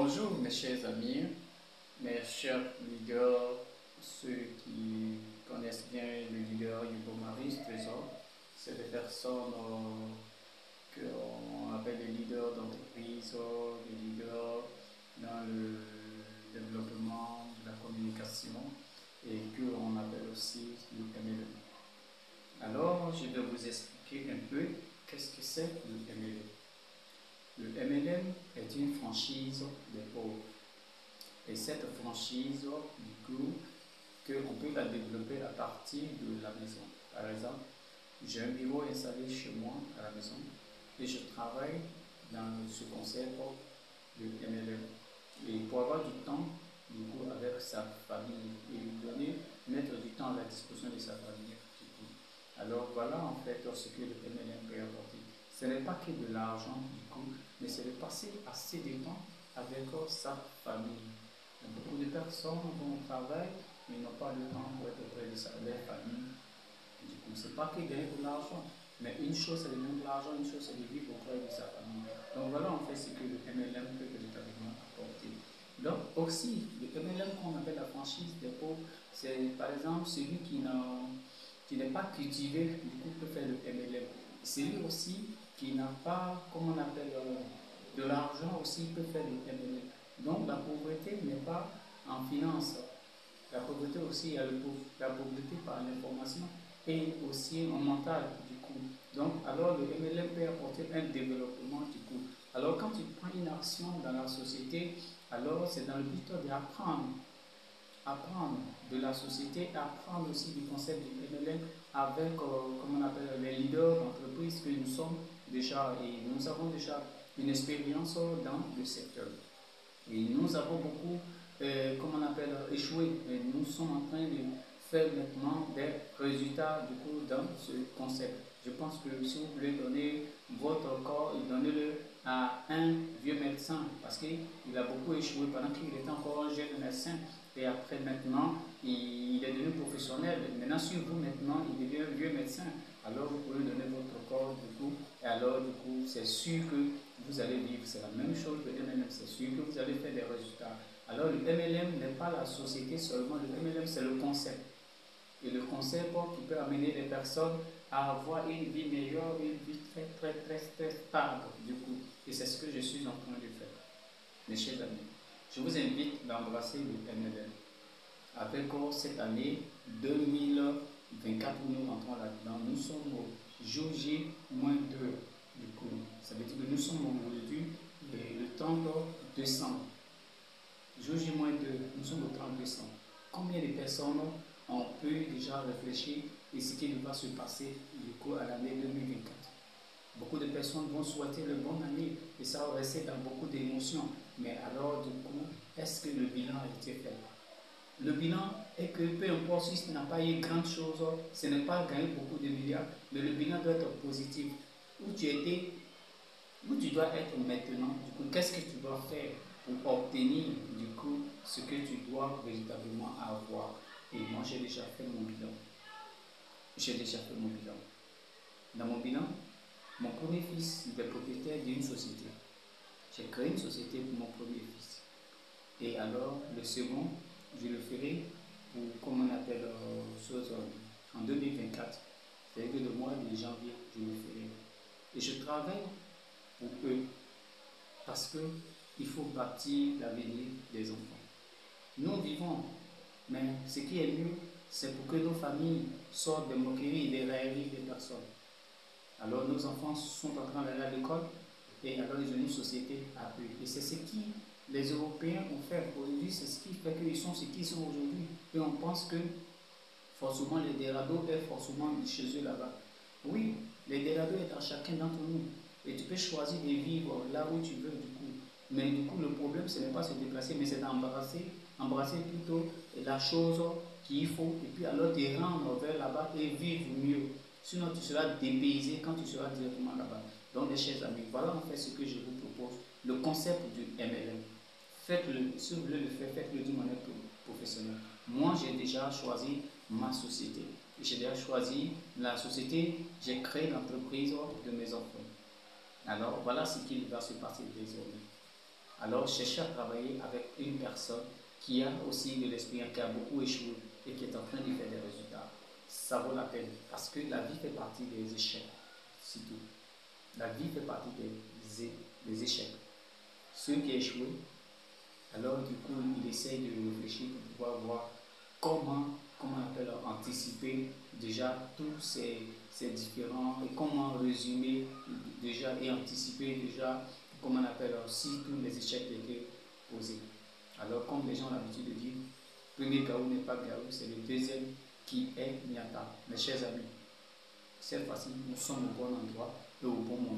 Bonjour mes chers amis, mes chers leaders, ceux qui connaissent bien le leader Hugo Maurice Trésor. C'est des personnes qu'on appelle les leaders d'entreprise, les leaders dans le développement de la communication et qu'on appelle aussi le MLM. Alors, je vais vous expliquer un peu qu'est-ce que c'est le MLM. Le MLM est une franchise des pauvres. Et cette franchise, du coup, qu'on peut la développer à partir de la maison. Par exemple, j'ai un bureau installé chez moi à la maison et je travaille dans ce concept de MLM. Et pour avoir du temps, du coup, avec sa famille et mettre du temps à la disposition de sa famille. Du coup. Alors voilà en fait ce que le MLM peut apporter. Ce n'est pas que de l'argent du coup, mais c'est de passer assez de temps avec sa famille. Beaucoup de personnes vont au travail, mais n'ont pas le temps pour être auprès de leur famille. Du coup, ce n'est pas que gagner de l'argent, mais une chose c'est de gagner de l'argent, une chose c'est de vivre auprès de sa famille. Donc voilà en fait ce que le MLM peut véritablement apporter. Donc aussi, le MLM qu'on appelle la franchise des pauvres, c'est par exemple celui qui n'est pas cultivé, du coup peut faire le MLM. Celui aussi qui n'a pas, comment on appelle, de l'argent aussi peut faire le MLM. Donc la pauvreté n'est pas en finance. La pauvreté aussi, il y a la pauvreté par l'information et aussi en mental du coup. Donc alors le MLM peut apporter un développement du coup. Alors quand tu prends une action dans la société, alors c'est dans le but d'apprendre apprendre de la société, apprendre aussi du concept du MLM avec, comme on appelle, les leaders d'entreprise que nous sommes déjà et nous avons déjà une expérience dans le secteur. Et nous avons beaucoup, comme on appelle, échoué. Et nous sommes en train de faire maintenant des résultats du coup dans ce concept. Je pense que si vous voulez donner votre corps, donnez-le à un vieux médecin parce qu'il a beaucoup échoué pendant qu'il était encore un jeune médecin et après maintenant il est devenu professionnel. Maintenant si vous maintenant il devient un vieux médecin, alors vous pouvez donner votre corps du coup et alors du coup c'est sûr que vous allez vivre. C'est la même chose que le MLM, c'est sûr que vous allez faire des résultats. Alors le MLM n'est pas la société seulement, le MLM c'est le concept. Et le concept qui peut amener les personnes à avoir une vie meilleure, une vie très stable du coup. Et c'est ce que je suis en train de faire. Mes chers amis, je vous invite d'embrasser le MLM. Avec cette année 2024 où nous rentrons là-dedans, nous sommes au jour J-2 du coup. Ça veut dire que nous sommes aujourd'hui le 30 décembre. Jour J-2, nous sommes au 30 décembre. Combien de personnes ont pu déjà réfléchir et ce qui va se passer du coup à l'année 2024? Beaucoup de personnes vont souhaiter le bon année et ça va rester dans beaucoup d'émotions. Mais alors, du coup, est-ce que le bilan a été fait? Le bilan est que peu importe si ce n'a pas eu grand chose, ce n'est pas gagné beaucoup de milliards, mais le bilan doit être positif. Où tu étais, où tu dois être maintenant, du coup, qu'est-ce que tu dois faire pour obtenir du coup ce que tu dois véritablement avoir? Et moi, j'ai déjà fait mon bilan. J'ai déjà fait mon bilan. Dans mon bilan, mon premier fils était propriétaire d'une société. J'ai créé une société pour mon premier fils. Et alors, le second, je le ferai pour, comme on appelle, en 2024. C'est-à-dire que le mois de janvier, je le ferai. Et je travaille pour eux. Parce qu'il faut bâtir l'avenir des enfants. Nous vivons, mais ce qui est mieux, c'est pour que nos familles sortent des moqueries et des railleries des personnes. Alors nos enfants sont en train d'aller à l'école et alors ils ont une société à eux. Et c'est ce qui les Européens ont fait aujourd'hui, c'est ce qui fait qu'ils sont ce qu'ils sont aujourd'hui. Et on pense que forcément les dérados est forcément chez eux là-bas. Oui, les dérados est à chacun d'entre nous. Et tu peux choisir de vivre là où tu veux du coup. Mais du coup, le problème, ce n'est pas se déplacer, mais c'est embrasser plutôt la chose qu'il faut, et puis alors te rendre vers là-bas et vivre mieux. Sinon, tu seras dépaysé quand tu seras directement là-bas. Donc, mes chers amis, voilà en fait ce que je vous propose. Le concept du MLM. Faites-le, si vous voulez le faire, faites-le d'une manière professionnelle. Moi, j'ai déjà choisi ma société. J'ai déjà choisi la société, j'ai créé l'entreprise de mes enfants. Alors, voilà ce qu'il va se passer désormais. Alors, cherchez à travailler avec une personne qui a aussi de l'expérience, qui a beaucoup échoué et qui est en train de faire des résultats. Ça vaut la peine parce que la vie fait partie des échecs, surtout. La vie fait partie des échecs. Ceux qui échouent, alors du coup, il essaye de réfléchir pour pouvoir voir comment on appelle, anticiper déjà tous ces différents et comment résumer déjà et anticiper déjà comment on appelle si tous les échecs étaient posés. Alors comme les gens ont l'habitude de dire, premier Gaou n'est pas Gaou, c'est le deuxième qui est Niata. Mes chers amis, cette fois-ci, nous sommes au bon endroit et au bon moment.